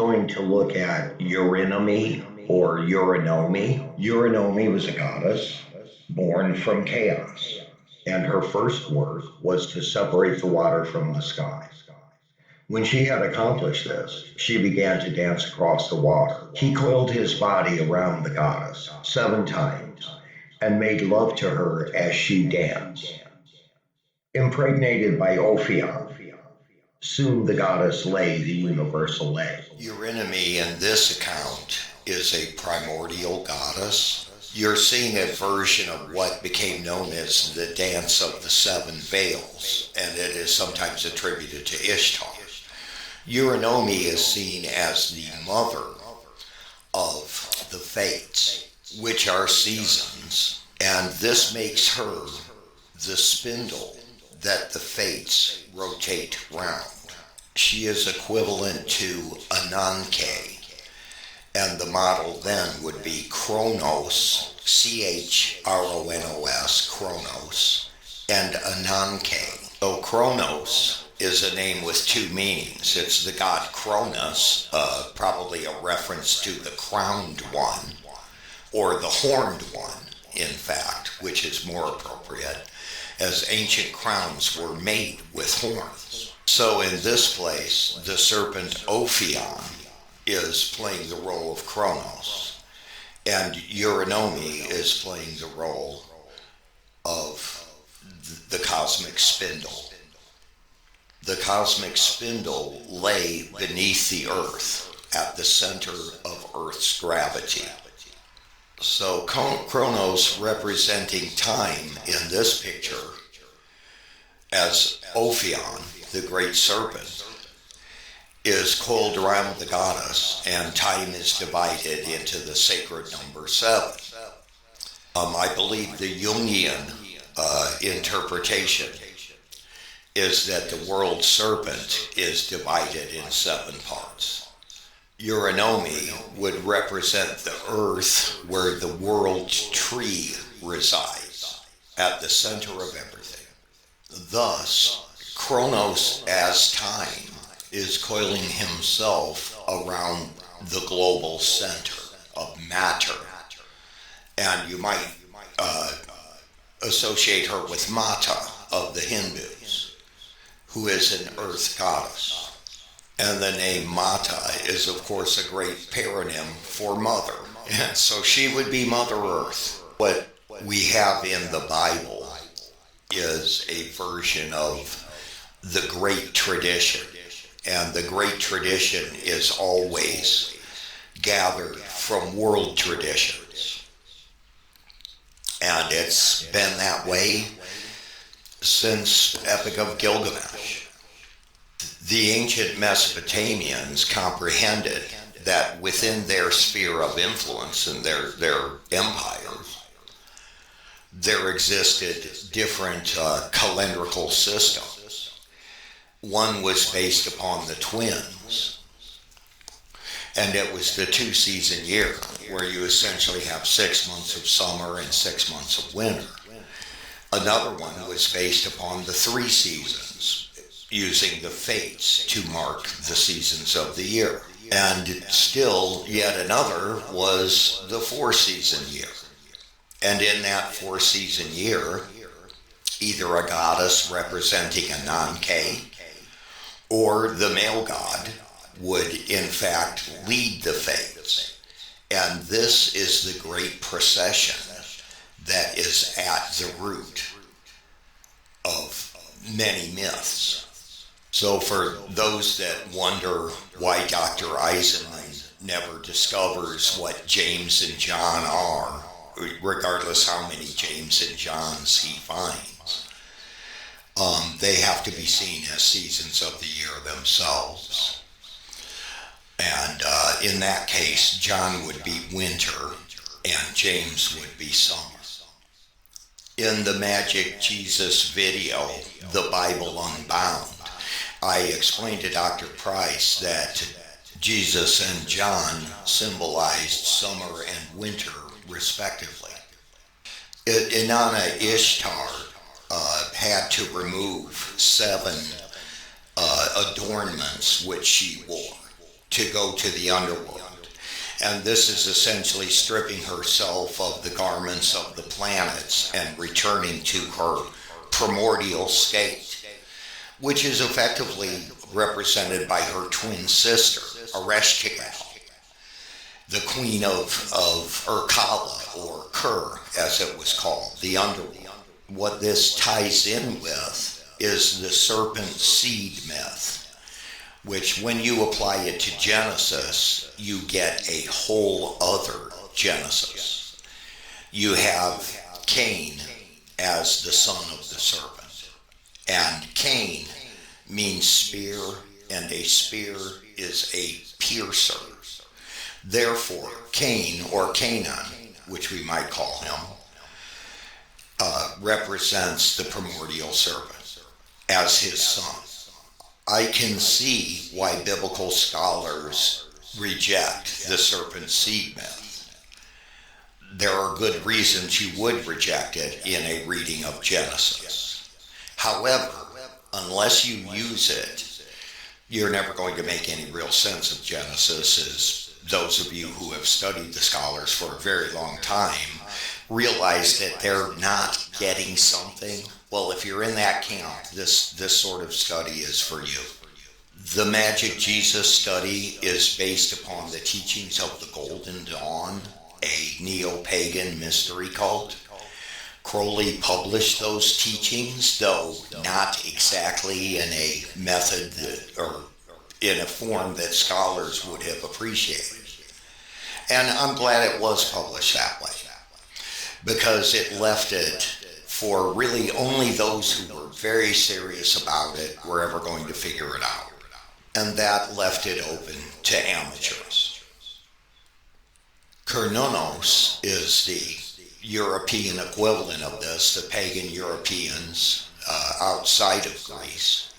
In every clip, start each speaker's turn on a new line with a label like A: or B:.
A: going to look at Eurynome or Eurynome. Eurynome was a goddess born from chaos, and her first work was to separate the water from the sky. When she had accomplished this, she began to dance across the water. He coiled his body around the goddess 7 times and made love to her as she danced. Impregnated by Ophion, soon the goddess lay the universal egg.
B: Eurynome in this account is a primordial goddess. You're seeing a version of what became known as the Dance of the Seven Veils, and it is sometimes attributed to Ishtar. Eurynome is seen as the mother of the fates, which are seasons, and this makes her the spindle that the fates rotate round. She is equivalent to Ananke, and the model then would be Chronos, Chronos, Chronos, and Ananke. So Chronos is a name with 2 meanings. It's the god Cronus, probably a reference to the crowned one, or the horned one, in fact, which is more appropriate, as ancient crowns were made with horns. So in this place, the serpent Ophion is playing the role of Chronos, and Eurynome is playing the role of the cosmic spindle. The cosmic spindle lay beneath the earth at the center of Earth's gravity. So Chronos, representing time in this picture as Ophion, the great serpent, is coiled around the goddess, and time is divided into the sacred number 7. I believe the Jungian interpretation is that the world serpent is divided in 7 parts. Eurynome would represent the earth where the world tree resides, at the center of everything. Thus, Chronos as time is coiling himself around the global center of matter. And you might associate her with Mata of the Hindus, who is an earth goddess. And the name Mata is, of course, a great paronym for mother. And so she would be Mother Earth. What we have in the Bible is a version of the great tradition. And the great tradition is always gathered from world traditions. And it's been that way since Epic of Gilgamesh. The ancient Mesopotamians comprehended that within their sphere of influence and their empires, there existed different calendrical systems. One was based upon the twins, and it was the 2-season year, where you essentially have 6 months of summer and 6 months of winter. Another one was based upon the 3 seasons, using the fates to mark the seasons of the year. And still, yet another was the 4-season year. And in that 4-season year, either a goddess representing Ananke or the male god would in fact lead the fates. And this is the great procession that is at the root of many myths. So for those that wonder why Dr. Eisenman never discovers what James and John are, regardless how many James and Johns he finds, they have to be seen as seasons of the year themselves. And in that case, John would be winter and James would be summer. In the Magic Jesus video, The Bible Unbound, I explained to Dr. Price that Jesus and John symbolized summer and winter, respectively. Inanna Ishtar had to remove 7 adornments which she wore. to go to the underworld. And this is essentially stripping herself of the garments of the planets and returning to her primordial state, which is effectively represented by her twin sister, Ereshkigal, the queen of Urkala, or Kur, as it was called, the underworld. What this ties in with is the serpent seed myth, which when you apply it to Genesis, you get a whole other Genesis. You have Cain as the son of the serpent. And Cain means spear, and a spear is a piercer. Therefore, Cain, or Canaan, which we might call him, represents the primordial serpent as his son. I can see why biblical scholars reject the serpent seed myth. There are good reasons you would reject it in a reading of Genesis. However, unless you use it, you're never going to make any real sense of Genesis, as those of you who have studied the scholars for a very long time realize that they're not getting something. Well, if you're in that camp, this sort of study is for you. The Magic Jesus study is based upon the teachings of the Golden Dawn, a neo-pagan mystery cult. Crowley published those teachings, though not exactly in a method or in a form that scholars would have appreciated. And I'm glad it was published that way, because it left it for really only those who were very serious about it were ever going to figure it out. And that left it open to amateurs. Kernounos is the European equivalent of this, the pagan Europeans outside of Greece.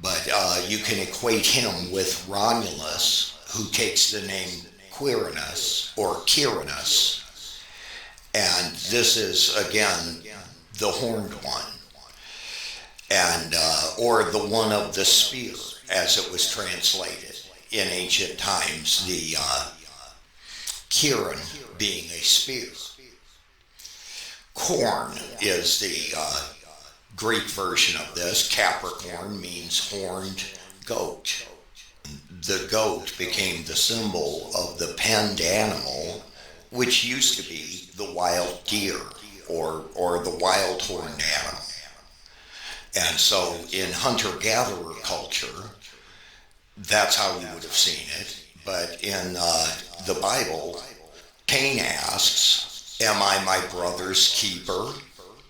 B: But you can equate him with Romulus, who takes the name Quirinus or Quirinus. And this is, again, the horned one, and or the one of the spear, as it was translated in ancient times, the Kirin being a spear. Corn is the Greek version of this. Capricorn means horned goat. The goat became the symbol of the penned animal, which used to be the wild deer or the wild horned animal. And so in hunter-gatherer culture, that's how we would have seen it. But in the Bible, Cain asks, "Am I my brother's keeper?"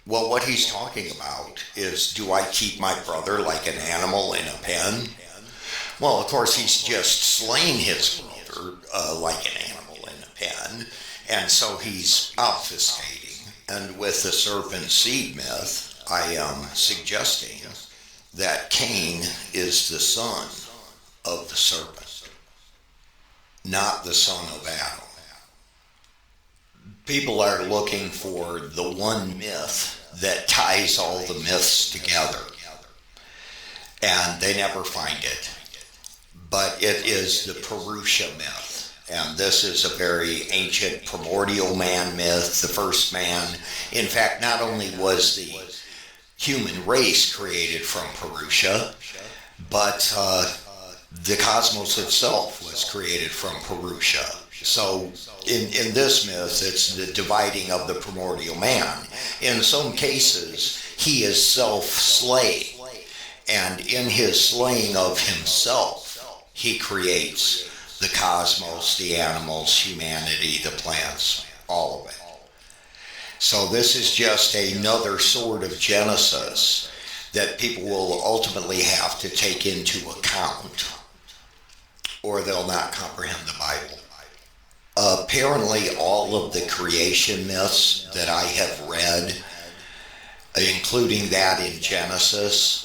B: Well, what he's talking about is, do I keep my brother like an animal in a pen? Well, of course, he's just slain his brother like an animal in a pen. And so he's obfuscating. And with the serpent seed myth, I am suggesting that Cain is the son of the serpent, not the son of Adam. People are looking for the one myth that ties all the myths together, and they never find it. But it is the Purusha myth. And this is a very ancient primordial man myth, the first man. In fact, not only was the human race created from Purusha, but the cosmos itself was created from Purusha. So in this myth, it's the dividing of the primordial man. In some cases, he is self-slaying. And in his slaying of himself, he creates the cosmos, the animals, humanity, the plants, all of it. So this is just another sort of Genesis that people will ultimately have to take into account, or they'll not comprehend the Bible. Apparently all of the creation myths that I have read, including that in Genesis,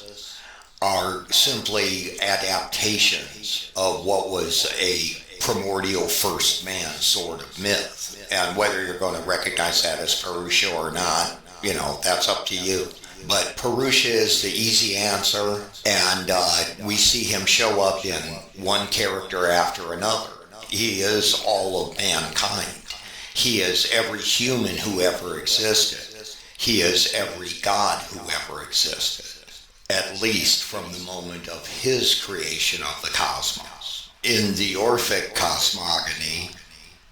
B: are simply adaptations of what was a primordial first man sort of myth. And whether you're going to recognize that as Purusha or not, that's up to you. But Purusha is the easy answer, and we see him show up in one character after another. He is all of mankind. He is every human who ever existed. He is every god who ever existed, at least from the moment of his creation of the cosmos. In the Orphic cosmogony,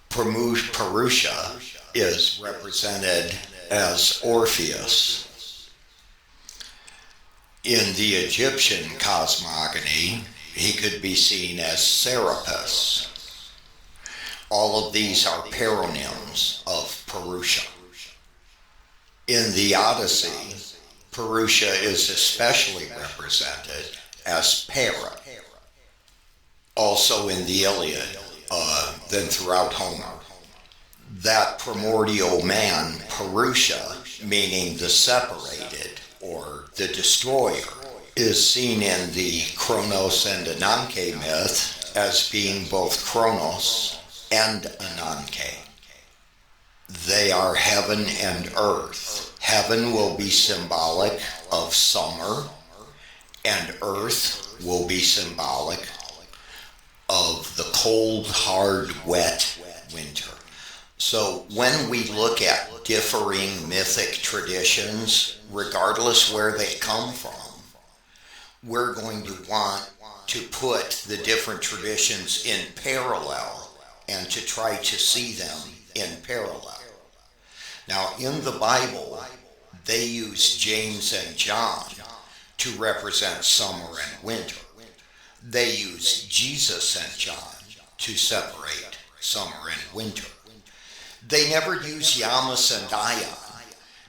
B: Purusha is represented as Orpheus. In the Egyptian cosmogony, he could be seen as Serapis. All of these are paronyms of Purusha. In the Odyssey, Purusha is especially represented as Para. Also in the Iliad, then throughout Homer. That primordial man, Purusha, meaning the separated or the destroyer, is seen in the Kronos and Ananke myth as being both Kronos and Ananke. They are heaven and earth. Heaven will be symbolic of summer, and earth will be symbolic of the cold, hard, wet winter. So when we look at differing mythic traditions, regardless where they come from, we're going to want to put the different traditions in parallel and to try to see them in parallel. Now, in the Bible, they use James and John to represent summer and winter. They use Jesus and John to separate summer and winter. They never use Yamas and Dion,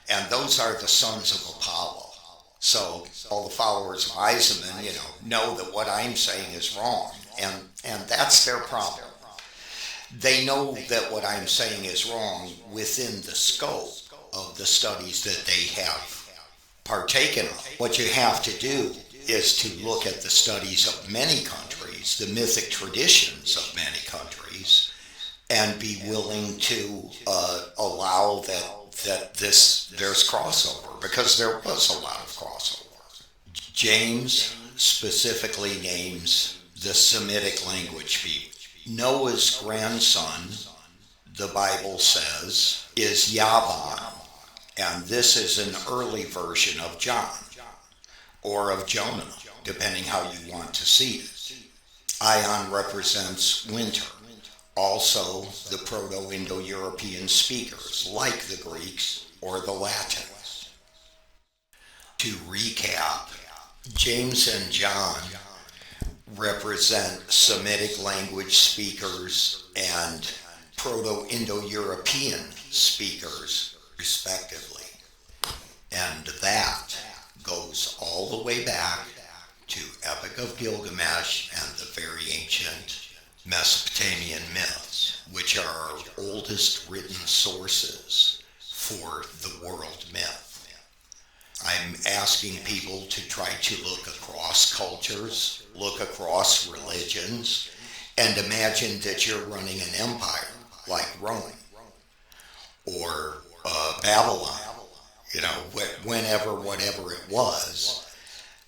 B: and those are the sons of Apollo. So all the followers of Eisenman, know that what I'm saying is wrong, and that's their problem. They know that what I'm saying is wrong within the scope of the studies that they have partaken of. What you have to do is to look at the studies of many countries, the mythic traditions of many countries, and be willing to allow that there's crossover, because there was a lot of crossover. James specifically names the Semitic language people. Noah's grandson, the Bible says, is Yavan, and this is an early version of John, or of Jonah, depending how you want to see it. Ion represents winter. Also, the Proto-Indo-European speakers, like the Greeks or the Latins. To recap, James and John represent Semitic language speakers and Proto-Indo-European speakers, respectively. And that goes all the way back to Epic of Gilgamesh and the very ancient Mesopotamian myths, which are our oldest written sources for the world myth. I'm asking people to try to look across cultures, look across religions, and imagine that you're running an empire like Rome or Babylon. Whatever it was,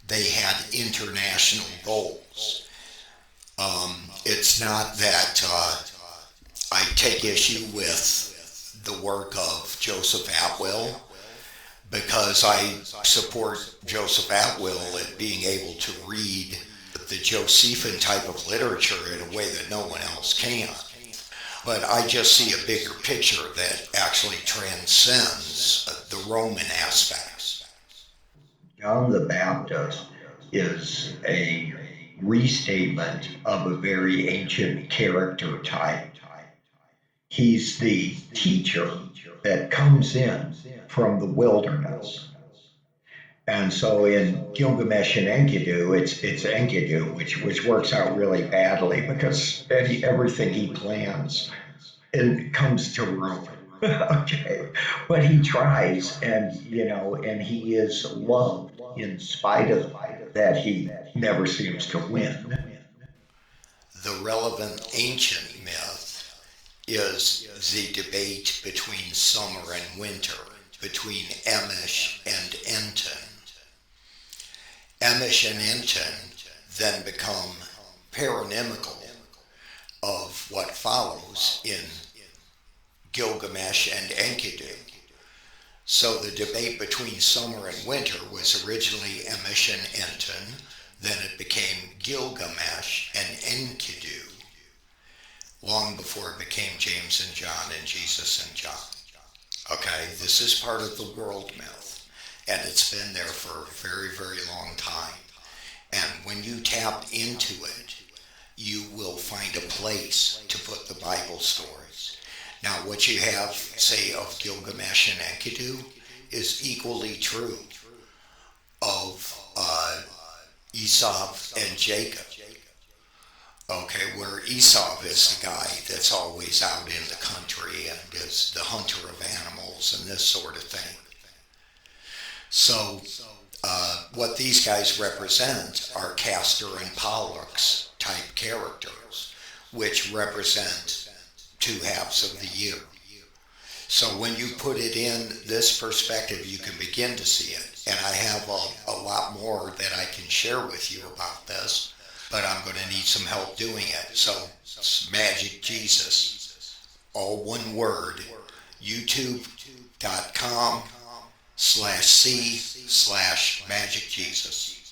B: they had international goals. It's not that I take issue with the work of Joseph Atwill, because I support Joseph Atwill at being able to read the Josephine type of literature in a way that no one else can. But I just see a bigger picture that actually transcends the Roman aspects.
A: John the Baptist is a restatement of a very ancient character type. He's the teacher that comes in from the wilderness. And so in Gilgamesh and Enkidu, it's Enkidu, which works out really badly, because everything he plans and comes to ruin. Okay, but he tries, and he is loved in spite of that. He never seems to win.
B: The relevant ancient myth is the debate between summer and winter, between Emish and Enton. Emish and Enton then become paronymical of what follows in Gilgamesh and Enkidu. So the debate between summer and winter was originally Emish and Enton, then it became Gilgamesh and Enkidu, long before it became James and John and Jesus and John. Okay, this is part of the world myth, and it's been there for a very, very long time. And when you tap into it, you will find a place to put the Bible stories. Now, what you have, say, of Gilgamesh and Enkidu is equally true of Esau and Jacob. Okay, where Esau is the guy that's always out in the country and is the hunter of animals and this sort of thing. So, what these guys represent are Castor and Pollux type characters, which represent two halves of the year. So when you put it in this perspective, you can begin to see it. And I have a lot more that I can share with you about this, but I'm going to need some help doing it. So Magic Jesus, all one word, youtube.com/c/magicjesus.